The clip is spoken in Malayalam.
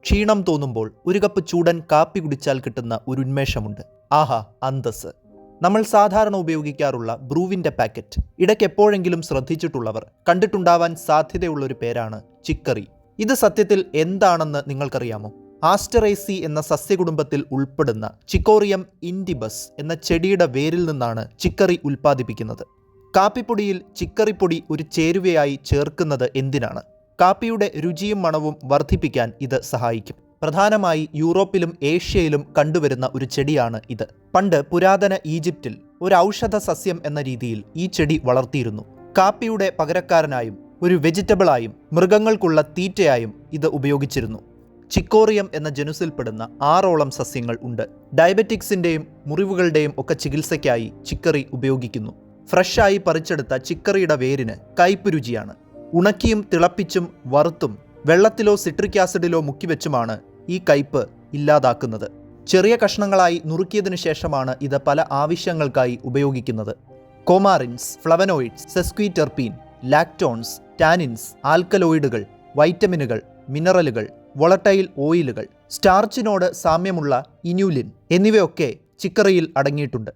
ക്ഷീണം തോന്നുമ്പോൾ ഒരു കപ്പ് ചൂടൻ കാപ്പി കുടിച്ചാൽ കിട്ടുന്ന ഒരു ഉന്മേഷമുണ്ട്. ആഹാ, അന്തസ്. നമ്മൾ സാധാരണ ഉപയോഗിക്കാറുള്ള ബ്രൂവിൻ്റെ പാക്കറ്റ് ഇടയ്ക്ക് എപ്പോഴെങ്കിലും ശ്രദ്ധിച്ചിട്ടുള്ളവർ കണ്ടിട്ടുണ്ടാവാൻ സാധ്യതയുള്ളൊരു പേരാണ് ചിക്കറി. ഇത് സത്യത്തിൽ എന്താണെന്ന് നിങ്ങൾക്കറിയാമോ? ആസ്റ്ററേസി എന്ന സസ്യകുടുംബത്തിൽ ഉൾപ്പെടുന്ന ചിക്കോറിയം ഇൻഡിബസ് എന്ന ചെടിയുടെ വേരിൽ നിന്നാണ് ചിക്കറി ഉൽപ്പാദിപ്പിക്കുന്നത്. കാപ്പിപ്പൊടിയിൽ ചിക്കറിപ്പൊടി ഒരു ചേരുവയായി ചേർക്കുന്നത് എന്തിനാണ്? കാപ്പിയുടെ രുചിയും മണവും വർദ്ധിപ്പിക്കാൻ ഇത് സഹായിക്കും. പ്രധാനമായി യൂറോപ്പിലും ഏഷ്യയിലും കണ്ടുവരുന്ന ഒരു ചെടിയാണ് ഇത്. പണ്ട് പുരാതന ഈജിപ്തിൽ ഒരു ഔഷധ സസ്യം എന്ന രീതിയിൽ ഈ ചെടി വളർത്തിയിരുന്നു. കാപ്പിയുടെ പകരക്കാരനായും ഒരു വെജിറ്റബിളായും മൃഗങ്ങൾക്കുള്ള തീറ്റയായും ഇത് ഉപയോഗിച്ചിരുന്നു. ചിക്കോറിയം എന്ന ജനുസിൽപ്പെടുന്ന 6ഓളം സസ്യങ്ങൾ ഉണ്ട്. ഡയബറ്റിക്സിൻ്റെയും മുറിവുകളുടെയും ഒക്കെ ചികിത്സയ്ക്കായി ചിക്കറി ഉപയോഗിക്കുന്നു. ഫ്രഷായി പറിച്ചെടുത്ത ചിക്കറിയുടെ വേരിന് കയ്പ് രുചിയാണ്. ഉണക്കിയും തിളപ്പിച്ചും വറുത്തും വെള്ളത്തിലോ സിട്രിക് ആസിഡിലോ മുക്കിവെച്ചുമാണ് ഈ കയ്പ് ഇല്ലാതാക്കുന്നത്. ചെറിയ കഷ്ണങ്ങളായി നുറുക്കിയതിനു ശേഷമാണ് ഇത് പല ആവശ്യങ്ങൾക്കായി ഉപയോഗിക്കുന്നത്. കോമാറിൻസ്, ഫ്ലവനോയിഡ്സ്, സെസ്ക്വിറ്റെർപീൻ, ലാക്ടോൺസ്, ടാനിൻസ്, ആൽക്കലോയിഡുകൾ, വൈറ്റമിനുകൾ, മിനറലുകൾ, വോളട്ടൈൽ ഓയിലുകൾ, സ്റ്റാർച്ചിനോട് സാമ്യമുള്ള ഇനുലിൻ എന്നിവയൊക്കെ ചിക്കറിയിൽ അടങ്ങിയിട്ടുണ്ട്.